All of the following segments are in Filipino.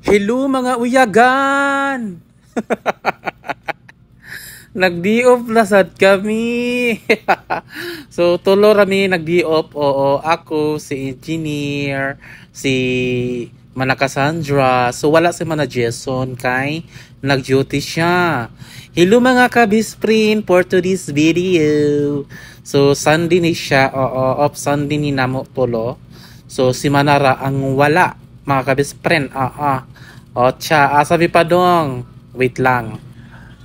Hello mga uyagan! Nag-di-off na sad kami. So tulo rami nag-di-off. Oo, ako, si Engineer, si Mana Cassandra. So wala si Mana Jason kay nag-duty siya. Hello mga kabisprint for today's video. So Sunday ni siya. Oo, off Sunday ni namo tulo. So si Manara ang wala mga kabisprint. O tsa, sabi pa dong. Wait lang.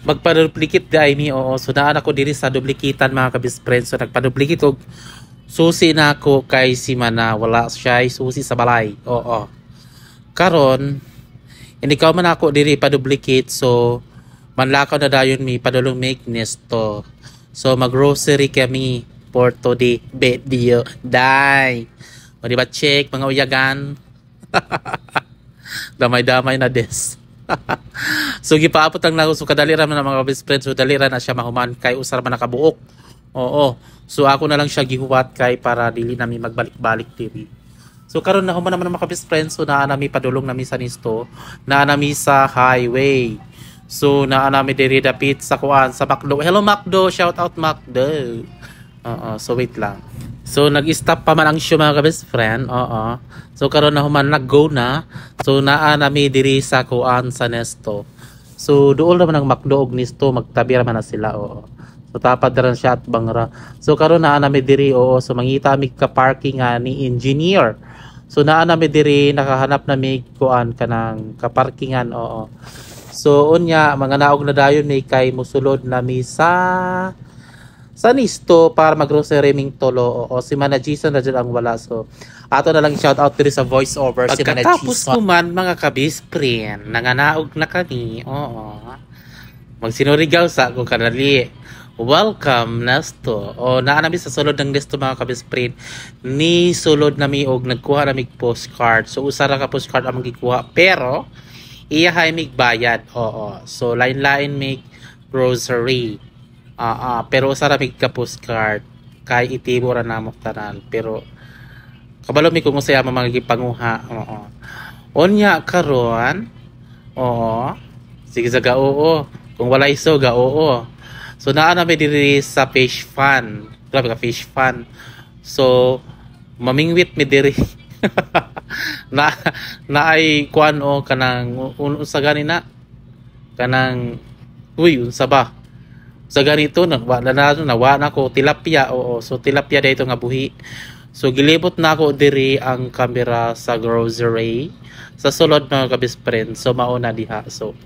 Magpa-duplicate di ay ni, oo. So naan ako diri sa duplikitan mga kabisprint. So nagpa-duplicate og susi na ako kay si Mana. Wala siya susi sa balay. Oo. Karon, hindi ka man ako diri pa-duplicate. So manlakaw na dayon mi padulong make nesto. So mag-grocery kami for today video. Day. O diba check mga uyagan? Damay-damay na des. So gipaabot lang na so kadali ra man mga best friend, so dali ra na siya mahuman kay usar man nakabuok. Oo. So ako na lang siya gihuwat kay para dili nami magbalik-balik diri. So karon na human naman mga best friend, so naa nami padulong nami sa nisto, naa nami sa highway. So naa nami diri dapit sa kuan sa Macdo. Hello Macdo, shout out Macdo. So wait lang. So nag-stop pa man ang show mga best friend. Oo. So karon na human nag-go na. So naa nami diri sa kuan sa Nesto. So duol naman ang Macdo og Nesto, magtabi ra man na sila. Oo. So tapad ra siya at bangra. So karon naa nami diri, oo. So mangita mi ka parking ni Engineer. So naa nami diri nakahanap na mi kuan kanang ka parkingan. Oo. So unya mga naog na dayon ni kay musulod nami sa Nisto para mag-grocery ming tolo. O si Mana Jason na dyan ang wala. So ato na lang shout out diri sa voice over si Mana Jason. Pagkatapos kuman mga kabisprint, nanganaog na kami. Oo. Magsinurigaw sa kung kanali. Welcome Nesto. O naa nami sa sulod ng Nesto mga kabisprint. Ni sulod nami og nagkuha nami postcard. So usara ka postcard ang magikuha. Pero iya hay mig bayad. Oo. So lain-lain mig grocery. Pero sa ramig ka postcard kay itibo ra namok tanan, pero kabalo mi kung usaya mga gipanguha. Oo. Onya karon, oo. Sige sa oo. Kung wala iso ga oo. So naa na mi diri sa fish fun. Grabe ka fish fun. So mamingwit mi diri. na ay kuan o kanang unsa gani na kanang unsa ba sa ganito nawa na ko tilapia. Oo, so tilapia dito nga buhi. So gilibot na ako diri ang camera sa grocery sa sulod mga kabisprint. So mauna diha. So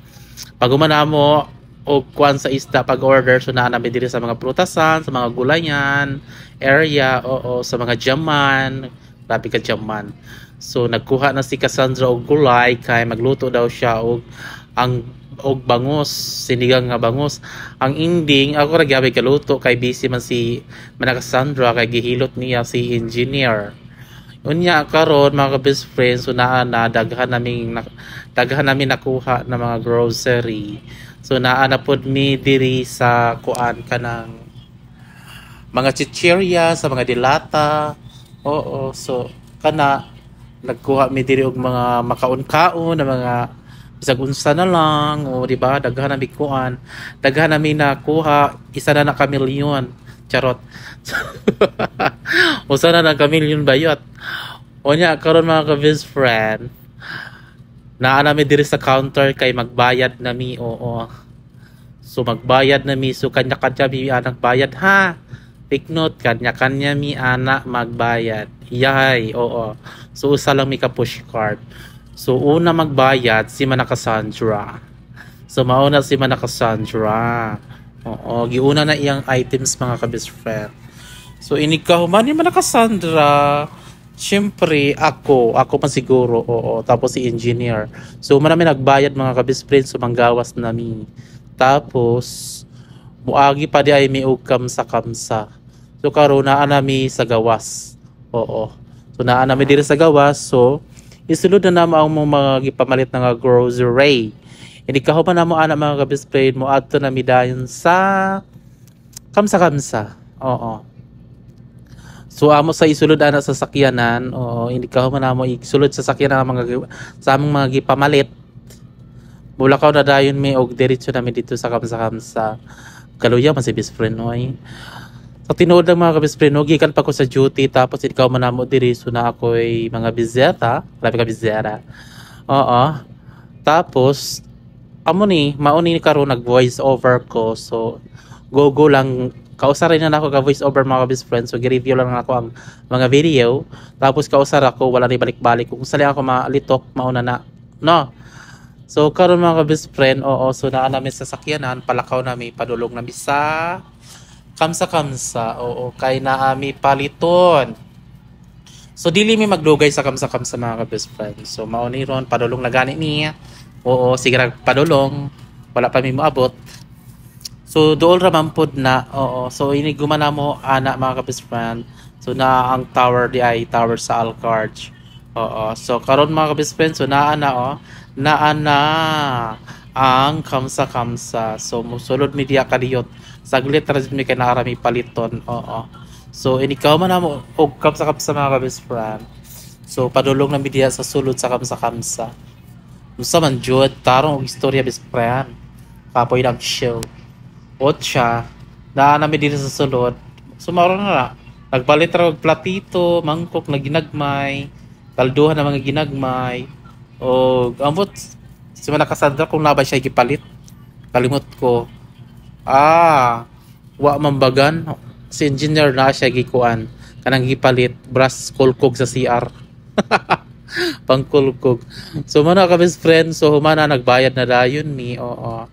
pag umana mo og kuan sa isda pag order, so naa namin diri sa mga prutasan, sa mga gulayan area. Oo, sa mga jaman, grabe ka jaman. So nagkuha na si Cassandra og gulay kay magluto daw siya og bangus, sinigang nga bangus. Ang ending ako ra gyapon kaluto kay busy man si Mana Cassandra kay gihilot niya si Engineer. Unya karon mga best friends, so naa na daghan namin nakuha na mga grocery. So naa na pod mi diri sa kuan kanang mga chichirya sa mga dilata. Oo, so kana nagkuha mi diri og mga makaon-kaon na mga bisag unsa na lang, o di ba, daghan na kuan, daghan na nakuha, isa na kamilyon. Charot. Usa na kamilyon bayot. Onya karon mga ka-best friend, naa nami diri sa counter kay magbayad nami. Oo. So magbayad nami, so kanya-kanya mi anak bayad ha. Take note, kanya-kanya mi anak magbayad. Yay, oo. So usa lang mi ka push card. So una magbayad si Mana Cassandra. So mauna si Mana Cassandra. Oo, giuna na iyang items mga ka-best friend. So inikahuman ni Mana Cassandra. Siyempre ako pa siguro. Oo, tapos si Engineer. So marami nagbayad mga ka-best friend, so manggawas nami. Tapos muagi pa di ay may ugkam sa kamsa. So karon naa nami sa gawas. Oo. So naa nami diri sa gawas. So isulod na namo ang mga gipamalit nga grocery. Hindi ka human namo ana mga ka-best friend, mo adto na mi dayon sa kamsa-kamsa. Oo. So amo sa isulod ana sa sakyanan. Oo, hindi ka human namo isulod sa sakyanan mga sa among mga gipamalit. Mulakaw na dayon mi og diretso namin dito sa kamsa-kamsa. Kaluya man si best friend oy. Sa tinuod lang mga ka-best friend, no, gikan pa ko sa duty tapos ikaw manamo diri so na ako'y mga biseta, grabe ka biseta. Oo. Tapos amo ni mauni ni karon nag voice over ko so go lang kausar rin na ako ka voice over mga best friends so gi-review lang ako ang mga video tapos kausar ako wala ni balik-balik kung sali ako malitok mauna na no. So karon mga best friend, oo, so naa namin sa sakyanan palakaw nami padulong nami sa kamsa-kamsa, oo, kay naami paliton. So dili mi magdugay sa kamsa-kamsa mga ka-best friend. So mauni ron padulong na gani niya. Oo, sige ra padulong. Wala pa mi moabot. So dool ra man pod na. Oo, so ini gumana mo ana mga ka-best friend. So na ang tower di ay tower sa Alcarge. Oo, so karon mga ka-best friend, so naa na naa na ang kamsa-kamsa. So musulod mi diya kadiyot. Saglit ra jud mi kay naarami paliton. Oo. So inikaw man namo og kamsa-kamsa mga ka-best friend. So padulong na mi diya sa sulod sa kamsa-kamsa. Unsa man jud tarong og istorya best friend. Kapoy lang show. Otsa naa na mi diri sa sulod. So mao na nagpalit ra og platito, mangkok na ginagmay, kalduhan na mga ginagmay. O ambot si Manakasandra kung naba siya gipalit. Kalimot ko. Wa mambagan si engineer na siya gikuan kanang gipalit brass kulkog sa CR. Pangkulkog. So mana ka best friend, so humana nagbayad na dayon mi. Oo.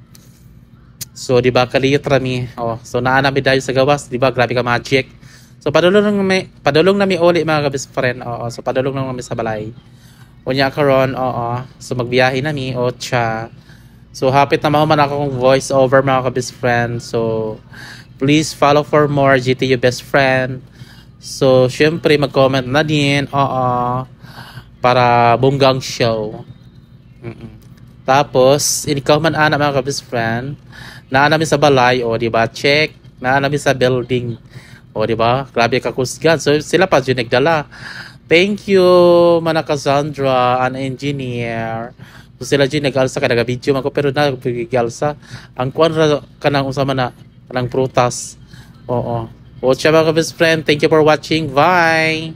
So di ba kaliyot ra mi. Oh, so naa na mi dayon sa gawas, di ba? Grabe ka magic. So padulong na mi uli mga ka best friend. Oo. So padulong na mi sa balay. Unya karon, oo. So magbiyahe na mi o cha. So hapit na mahuman akong voice over mga ka-best friend. So please follow for more GTU best friend. So syempre mag-comment na din. Oo. Para bunggang show. Tapos ikaw man ana mga ka-best friend. Naa namin sa balay o di ba? Check. Naa namin sa building. O di ba? Grabe ka kusgan. So sila pa yung nagdala. Thank you Manakasandra, an engineer. So sila dyan nag-alsa ka, nag-video man ko pero nag-alsa ang kuwan ra kanang usama na kanang prutas. Oo. O siya mga best friend, thank you for watching. Bye!